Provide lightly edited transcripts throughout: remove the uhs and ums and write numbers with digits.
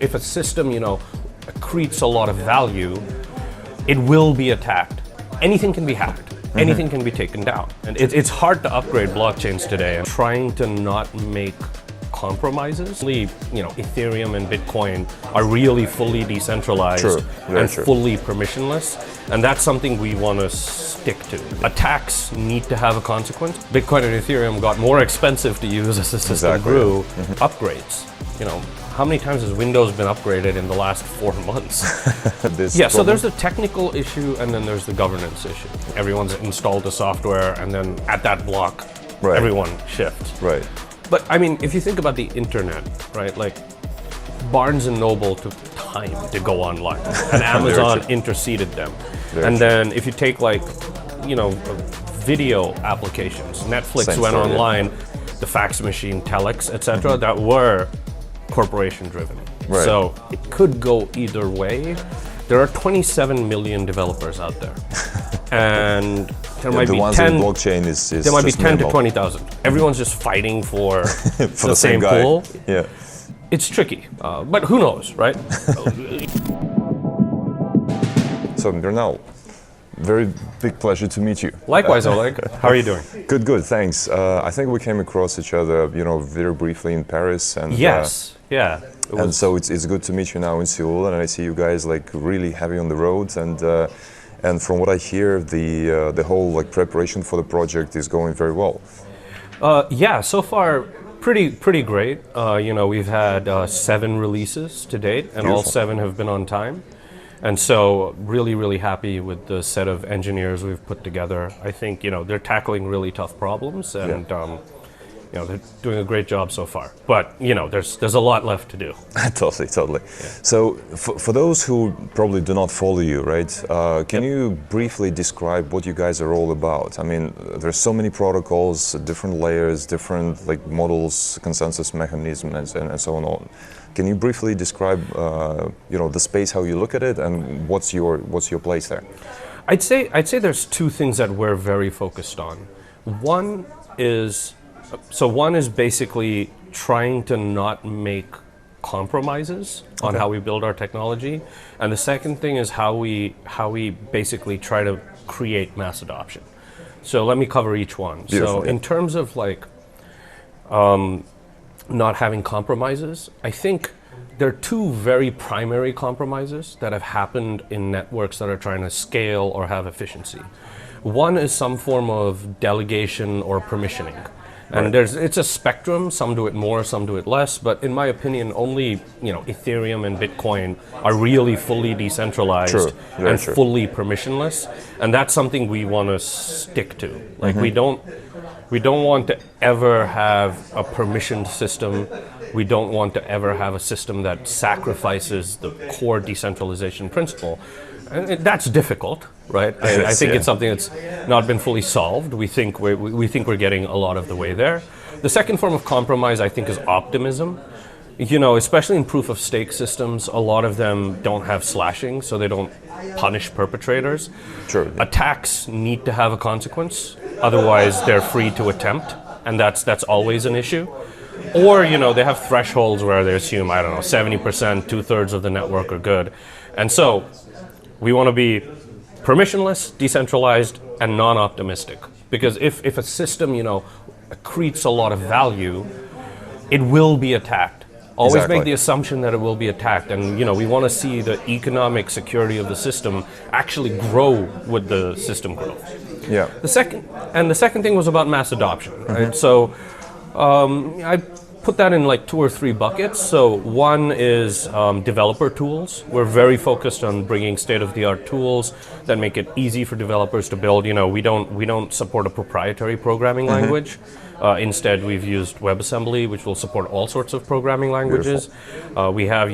If a system, accretes a lot of value, it will be attacked. Anything can be hacked. Anything can be taken down. And it's hard to upgrade blockchains today. And trying to not make compromises. Only, Ethereum and Bitcoin are really fully decentralized and fully permissionless. And that's something we want to stick to. Attacks need to have a consequence. Bitcoin and Ethereum got more expensive to use as the system grew. Upgrades, how many times has Windows been upgraded in the last 4 months? So there's the technical issue and then there's the governance issue. Everyone's installed the software and then at that block, everyone shifts. Right. But I mean, if you think about the internet, right? Like Barnes and Noble took time to go online and Amazon interceded them. Then if you take video applications, Netflix went online, the fax machine, telex, etc., that were corporation driven. So it could go either way. There are 27 million developers out there. And there might be 10 blockchain is there might be 10 to 20,000. Everyone's just fighting for the same guy. pool. Yeah. It's tricky, but who knows, right? So Bernal, very big pleasure to meet you. Likewise, Oleg. How are you doing? Good, thanks. I think we came across each other, very briefly in Paris. And and so it's good to meet you now in Seoul, and I see you guys really heavy on the road. And from what I hear, the whole preparation for the project is going very well. So far, pretty great. We've had 7 releases to date, and all 7 have been on time. And so really happy with the set of engineers we've put together. I think, they're tackling really tough problems and, they're doing a great job so far. But, there's a lot left to do. Totally. Yeah. So for those who probably do not follow you, right, can you briefly describe what you guys are all about? I mean, there's so many protocols, different layers, different models, consensus mechanisms, and so on. Can you briefly describe, the space, how you look at it, and what's your place there? I'd say there's 2 things that we're very focused on. One is basically trying to not make compromises on how we build our technology, and the second thing is how we basically try to create mass adoption. So let me cover each one. So in terms of not having compromises, I think there are 2 very primary compromises that have happened in networks that are trying to scale or have efficiency. One is some form of delegation or permissioning. And it's a spectrum, some do it more, some do it less, but in my opinion, only Ethereum and Bitcoin are really fully decentralized and fully permissionless, and that's something we want to stick to. We don't want to ever have a permissioned system. We don't want to ever have a system that sacrifices the core decentralization principle. And that's difficult, right? I think it's something that's not been fully solved. We think we're getting a lot of the way there. The second form of compromise, I think, is optimism. Especially in proof of stake systems, a lot of them don't have slashing, so they don't punish perpetrators. Attacks need to have a consequence, otherwise they're free to attempt, and that's always an issue. Or, they have thresholds where they assume, 70%, 2/3 of the network are good. And so we want to be permissionless, decentralized, and non-optimistic. Because if a system, accretes a lot of value, it will be attacked. Always make the assumption that it will be attacked. And, we want to see the economic security of the system actually grow with the system growth. Yeah. The second thing was about mass adoption, right? So I put that in 2 or 3 buckets. So one is developer tools. We're very focused on bringing state-of-the-art tools that make it easy for developers to build. We don't support a proprietary programming language. Instead, we've used WebAssembly, which will support all sorts of programming languages. We have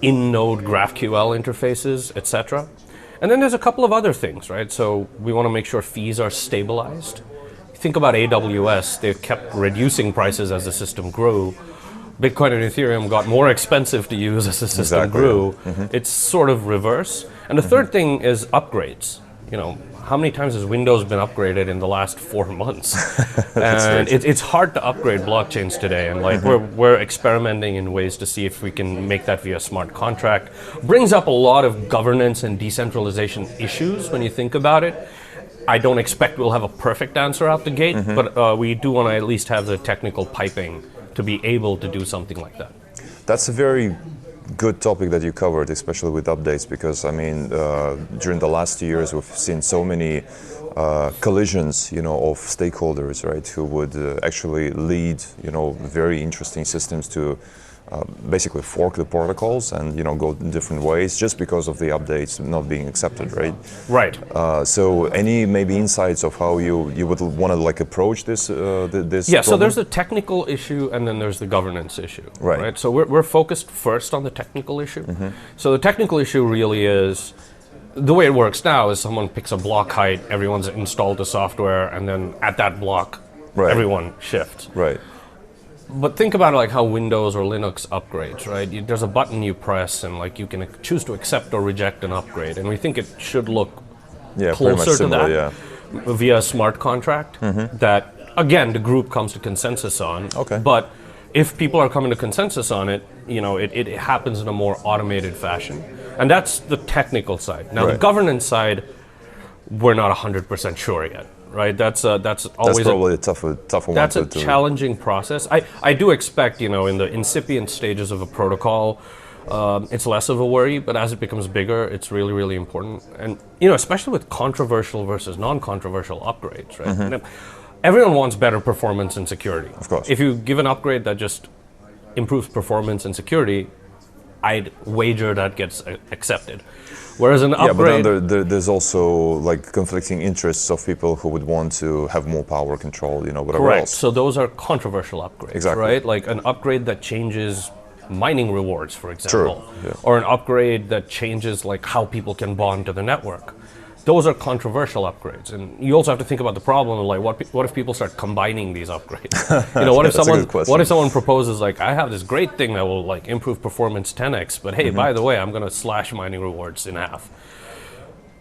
in-node GraphQL interfaces, etc. And then there's a couple of other things, right? So we want to make sure fees are stabilized. Think about AWS, they've kept reducing prices as the system grew. Bitcoin and Ethereum got more expensive to use as the system grew. It's sort of reverse. And the third thing is upgrades. how many times has Windows been upgraded in the last 4 months? And right. it's hard to upgrade blockchains today, and like we're experimenting in ways to see if we can make that via smart contract. Brings up a lot of governance and decentralization issues when you think about it. I don't expect we'll have a perfect answer out the gate, but we do want to at least have the technical piping to be able to do something like that. That's a very good topic that you covered, especially with updates, because I mean, during the last years, we've seen so many collisions, of stakeholders, right, who would actually lead, very interesting systems to basically fork the protocols and go in different ways just because of the updates not being accepted, right? Right. So any maybe insights of how you would want to like approach this this Yeah, problem? so there's the technical issue and then there's the governance issue. Right. So we're focused first on the technical issue. So the technical issue really is, the way it works now is someone picks a block height, everyone's installed the software, and then at that block, everyone shifts. Right. But think about it like how Windows or Linux upgrades, right? There's a button you press and like you can choose to accept or reject an upgrade. And we think it should look closer to that via a smart contract that, again, the group comes to consensus on. Okay. But if people are coming to consensus on it, it happens in a more automated fashion. And that's the technical side. Now, the governance side, we're not 100% sure yet. Right, that's always probably a tougher one. That's a challenging process. I do expect, in the incipient stages of a protocol, it's less of a worry. But as it becomes bigger, it's really, really important. And especially with controversial versus non-controversial upgrades, right? And everyone wants better performance and security. Of course. If you give an upgrade that just improves performance and security, I'd wager that gets accepted. Whereas an upgrade... but then there's also like conflicting interests of people who would want to have more power control, whatever Correct. else. So those are controversial upgrades, Exactly. right? Like an upgrade that changes mining rewards, for example. True. Yeah. Or an upgrade that changes like how people can bond to the network. Those are controversial upgrades, and you also have to think about the problem of like what if people start combining these upgrades? What if someone proposes like, I have this great thing that will like improve performance 10x, but hey, by the way, I'm going to slash mining rewards in half.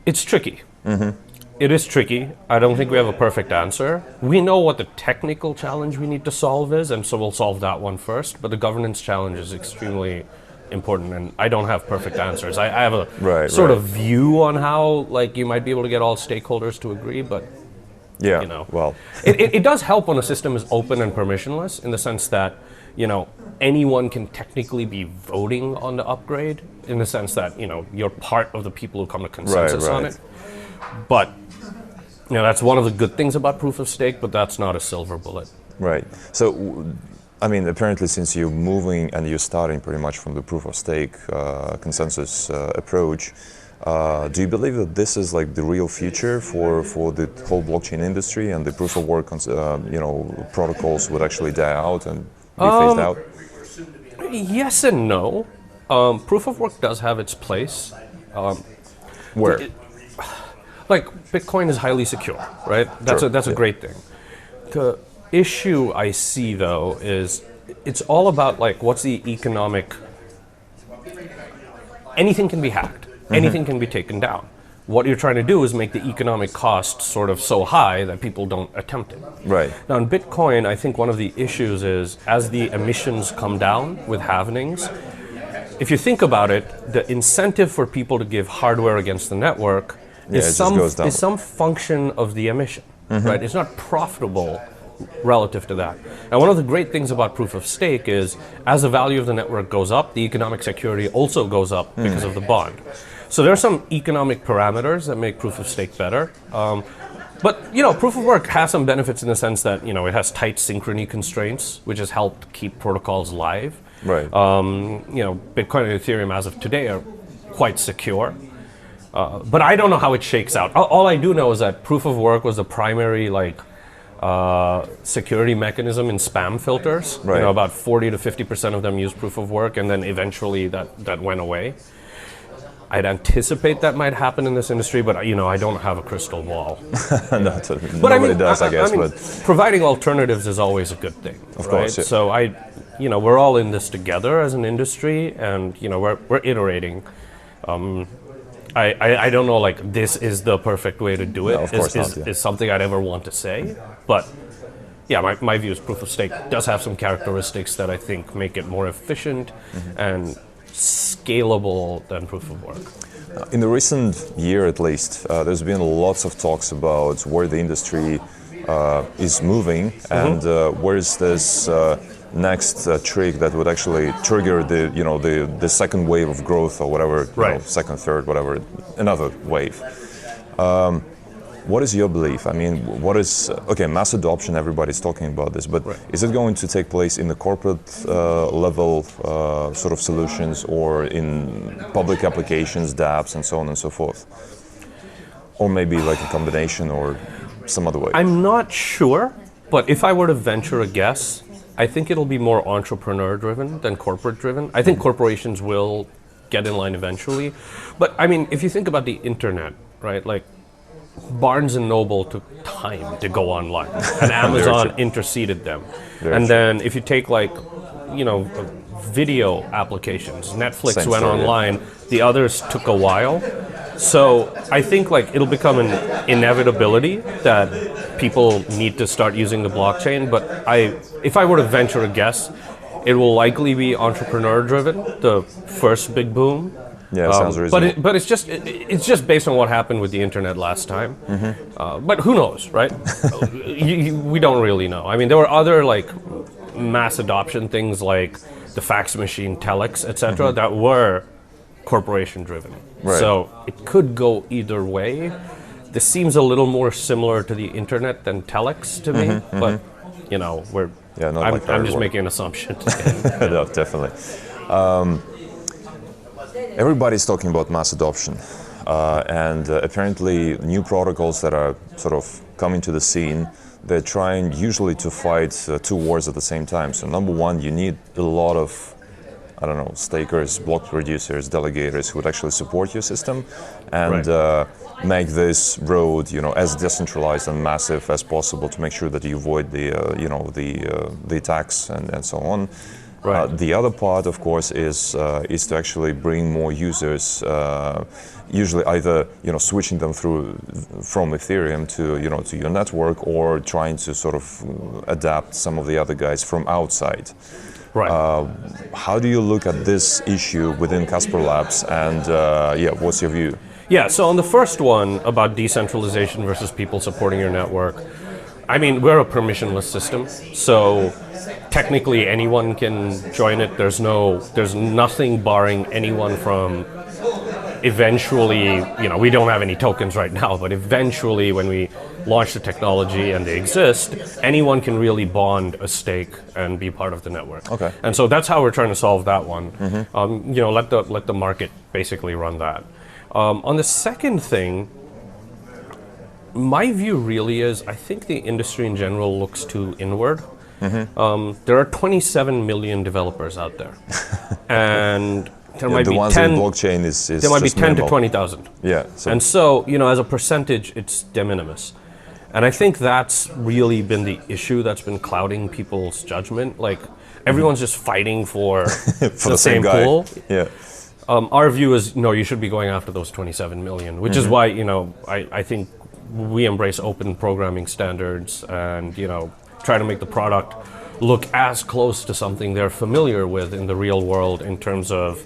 It's tricky. It is tricky. I don't think we have a perfect answer. We know what the technical challenge we need to solve is, and so we'll solve that one first. But the governance challenge is extremely important, and I don't have perfect answers. I have a sort of view on how like you might be able to get all stakeholders to agree, but well, it does help when a system is open and permissionless, in the sense that anyone can technically be voting on the upgrade, in the sense that you're part of the people who come to consensus on it. But that's one of the good things about proof of stake, but that's not a silver bullet. Right. So I mean, apparently, since you're moving and you're starting pretty much from the proof of stake consensus approach, do you believe that this is like the real future for the whole blockchain industry, and the proof of work, protocols would actually die out and be phased out? Yes and no. Proof of work does have its place. Where? Like Bitcoin is highly secure, right? That's a great thing. The issue I see though is it's all about like what's the economic. Anything can be hacked. Anything can be taken down. What you're trying to do is make the economic cost sort of so high that people don't attempt it. Right. Now in Bitcoin, I think one of the issues is as the emissions come down with halvenings, if you think about it, the incentive for people to give hardware against the network is some function of the emission, right? It's not profitable relative to that. And one of the great things about proof of stake is as the value of the network goes up, the economic security also goes up because of the bond. So there are some economic parameters that make proof of stake better. But proof of work has some benefits in the sense that it has tight synchrony constraints, which has helped keep protocols live. Right. Bitcoin and Ethereum as of today are quite secure. But I don't know how it shakes out. All I do know is that proof of work was the primary security mechanism in spam filters. Right. About 40 to 50% of them use proof of work, and then eventually that went away. I'd anticipate that might happen in this industry, but I don't have a crystal ball. Nobody does, I guess. But providing alternatives is always a good thing. Of course. Yeah. So we're all in this together as an industry, and we're iterating. I don't know, like, this is the perfect way to do it. No, of course not, yeah. Is something I'd ever want to say. But yeah, my view is proof of stake does have some characteristics that I think make it more efficient and scalable than proof of work. In the recent year, at least, there's been lots of talks about where the industry is moving and where is this next trick that would actually trigger the second wave of growth or whatever, second, third, whatever, another wave. What is your belief? I mean, mass adoption, everybody's talking about this, but is it going to take place in the corporate level sort of solutions or in public applications, dApps, and so on and so forth? Or maybe like a combination or some other way? I'm not sure, but if I were to venture a guess, I think it'll be more entrepreneur-driven than corporate-driven. I think corporations will get in line eventually. But I mean, if you think about the internet, right, like Barnes & Noble took time to go online, and Amazon interceded them. Then if you take like, video applications, Netflix went online, the others took a while. So I think like it'll become an inevitability that people need to start using the blockchain. But if I were to venture a guess, it will likely be entrepreneur-driven, the first big boom. Yeah, sounds reasonable. But it's just based on what happened with the internet last time. But who knows, right? We don't really know. I mean, there were other like mass adoption things like the fax machine, telex, etc., that were corporation-driven. So it could go either way. This seems a little more similar to the internet than telex to me, but I'm just making an assumption. No, definitely. Everybody's talking about mass adoption, and apparently new protocols that are sort of coming to the scene, they're trying usually to fight two wars at the same time. So number one, you need a lot of, stakers, block producers, delegators who would actually support your system and make this road, as decentralized and massive as possible to make sure that you avoid the attacks and so on. The other part, of course, is to actually bring more users, usually either switching them from Ethereum to your network, or trying to sort of adapt some of the other guys from outside. How do you look at this issue within CasperLabs, and what's your view? Yeah, so on the first one about decentralization versus people supporting your network, I mean, we're a permissionless system, so technically anyone can join it. There's nothing barring anyone from eventually, we don't have any tokens right now, but eventually when we launch the technology and they exist, anyone can really bond a stake and be part of the network. And so that's how we're trying to solve that one. Let the market basically run that. On the second thing, my view really is, I think the industry in general looks too inward. There are 27 million developers out there, and there might be 10. Blockchain is there might be 10 to 20,000. Yeah. And so, as a percentage, it's de minimis. And I think that's really been the issue that's been clouding people's judgment. Like, everyone's just fighting for the same pool. Yeah. Our view is, no, you should be going after those 27 million, which is why, I think we embrace open programming standards and, try to make the product look as close to something they're familiar with in the real world in terms of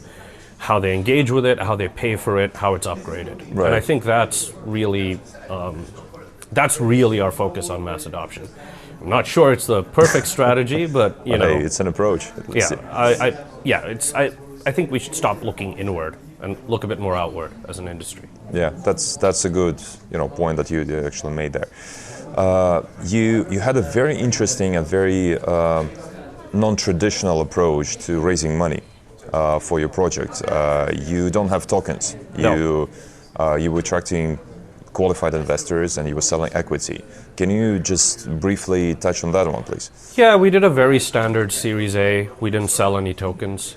how they engage with it, how they pay for it, how it's upgraded. And I think that's really our focus on mass adoption. I'm not sure it's the perfect strategy, but hey, it's an approach. I think we should stop looking inward and look a bit more outward as an industry. Yeah, that's a good point that you actually made there. You had a very interesting and very non-traditional approach to raising money for your project. You don't have tokens. You were attracting qualified investors and you were selling equity. Can you just briefly touch on that one, please? Yeah, we did a very standard Series A. We didn't sell any tokens.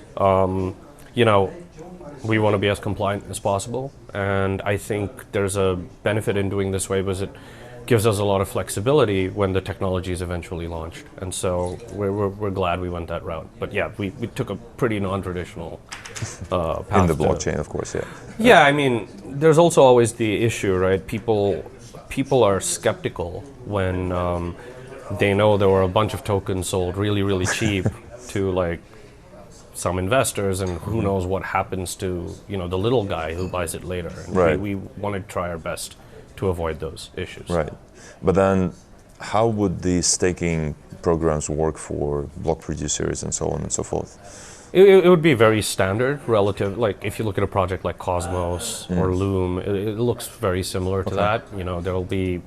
We want to be as compliant as possible, and I think there's a benefit in doing this way because it gives us a lot of flexibility when the technology is eventually launched. And so we're glad we went that route. But yeah, we took a pretty non-traditional path. In the blockchain, of course, yeah. Yeah, I mean, there's also always the issue, right? People are skeptical when they know there were a bunch of tokens sold really, really cheap to like some investors, and who knows what happens to the little guy who buys it later. And Right. we want to try our best to avoid those issues. Right. But then, how would the staking programs work for block producers and so on and so forth? It would be very standard, relative. Like if you look at a project like Cosmos or Loom, it looks very similar to that. There will be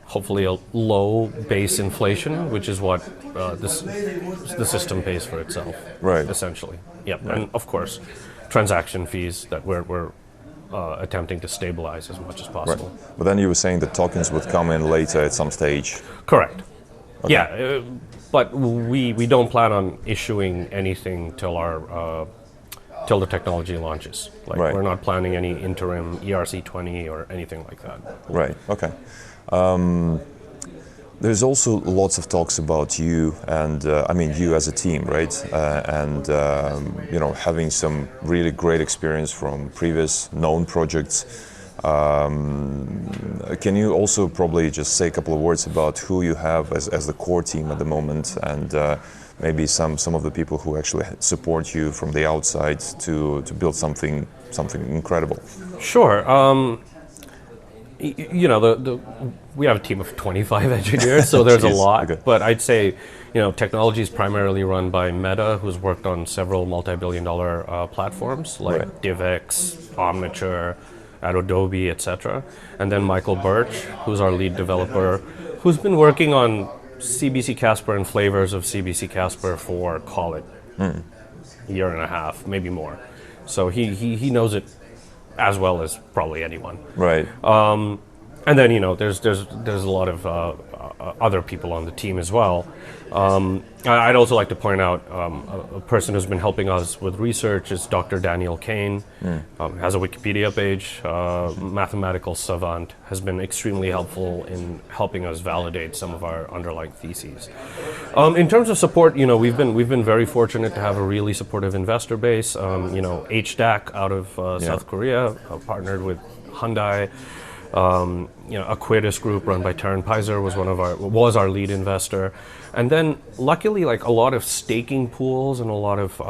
hopefully a low base inflation, which is what the system pays for itself. Right. Essentially. Yep. Right. And of course, transaction fees that we're attempting to stabilize as much as possible. Right. But then you were saying that tokens would come in later at some stage. Correct. Okay. Yeah, but we don't plan on issuing anything till the technology launches. Like Right. we're not planning any interim ERC20 or anything like that. Right. Okay. There's also lots of talks about you and you as a team, right? Having some really great experience from previous known projects. Can you also probably just say a couple of words about who you have as the core team at the moment, and maybe some of the people who actually support you from the outside to build something incredible? Sure. We have a team of 25 engineers, so there's a lot. Okay. But I'd say, technology is primarily run by Meta, who's worked on several multi-billion-dollar platforms like Right. DivX, Omniture, at Adobe, etc. And then Michael Birch, who's our lead developer, who's been working on CBC-Casper and flavors of CBC-Casper for, call it, a year and a half, maybe more. So he knows it as well as probably anyone. Right. And then there's a lot of other people on the team as well. I'd also like to point out a person who's been helping us with research is Dr. Daniel Kane. Has a Wikipedia page. Mathematical savant, has been extremely helpful in helping us validate some of our underlying theses. In terms of support, we've been very fortunate to have a really supportive investor base. HDAC out of South Korea, partnered with Hyundai. Aquitus Group, run by Taryn Pizer, was our lead investor, and then luckily, like a lot of staking pools and a lot of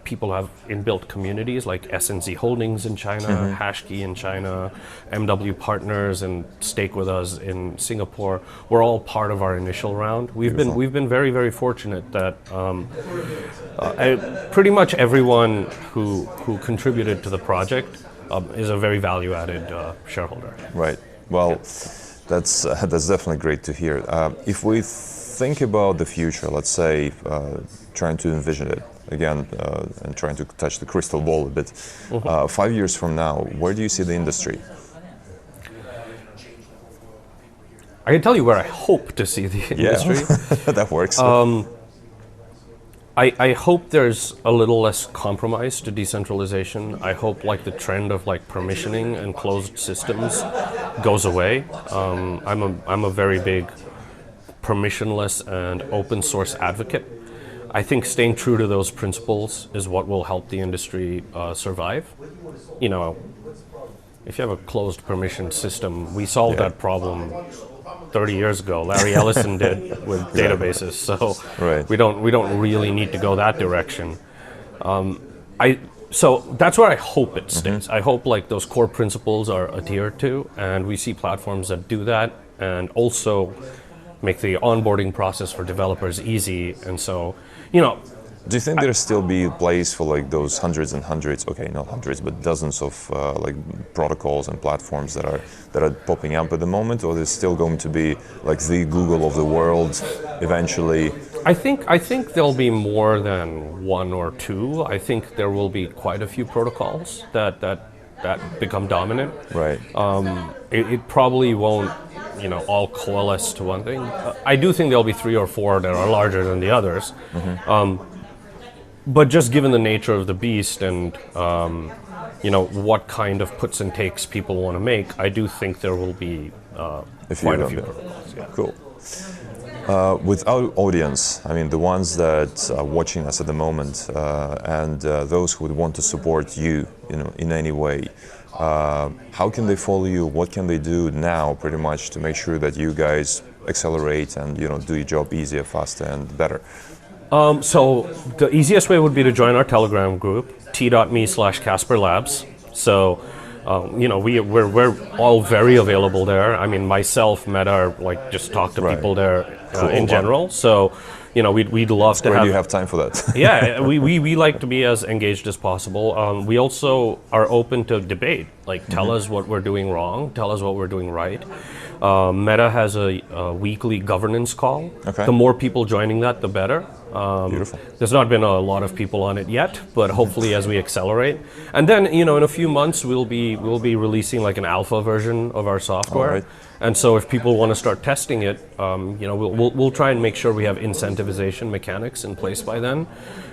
people have inbuilt communities like SNZ Holdings in China, Hashkey in China, MW Partners and Stake with Us in Singapore. We're all part of our initial round. We've been very, very fortunate that pretty much everyone who contributed to the project is a very value-added shareholder. Right. Well, that's definitely great to hear. If we think about the future, let's say, trying to envision it again and trying to touch the crystal ball a bit, 5 years from now, where do you see the industry? I can tell you where I hope to see the industry. That works. I hope there's a little less compromise to decentralization. I hope like the trend of like permissioning and closed systems goes away. I'm a very big permissionless and open source advocate. I think staying true to those principles is what will help the industry survive. If you have a closed permission system, we solved that problem 30 years ago. Larry Ellison did with databases, so we don't really need to go that direction. So that's where I hope it stays. I hope like those core principles are adhered to, and we see platforms that do that, and also make the onboarding process for developers easy. And so, do you think there'll still be a place for like those hundreds and hundreds, okay, not hundreds, but dozens of like protocols and platforms that are popping up at the moment, or there's still going to be like the Google of the world eventually? I think there'll be more than one or two. I think there will be quite a few protocols that become dominant. Right. It probably won't, all coalesce to one thing. I do think there'll be 3 or 4 that are larger than the others. But just given the nature of the beast and what kind of puts and takes people want to make, I do think there will be quite a few protocols. Yeah. Cool. With our audience, I mean the ones that are watching us at the moment, and those who would want to support you, in any way, how can they follow you? What can they do now, pretty much, to make sure that you guys accelerate and do your job easier, faster, and better? So the easiest way would be to join our Telegram group, t.me/CasperLabs. So. We're all very available there. I mean, myself, Meta, just talk to people there in general. So, we'd love to have. You have time for that. Yeah, we like to be as engaged as possible. We also are open to debate. Tell us what we're doing wrong. Tell us what we're doing right. Meta has a weekly governance call. Okay. The more people joining that, the better. Beautiful. There's not been a lot of people on it yet, but hopefully as we accelerate. And then, in a few months, we'll be releasing an alpha version of our software. All right. And so if people want to start testing it, we'll try and make sure we have incentivization mechanics in place by then.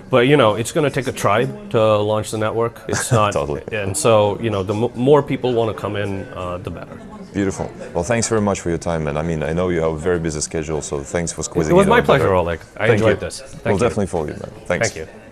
But it's going to take a tribe to launch the network. It's not Totally. And so the more people want to come in, the better. Beautiful. Well, thanks very much for your time, man. I mean, I know you have a very busy schedule, so thanks for squeezing it was in my on pleasure, better. Oleg. I enjoyed this. We'll definitely follow you, man. Thanks. Thank you.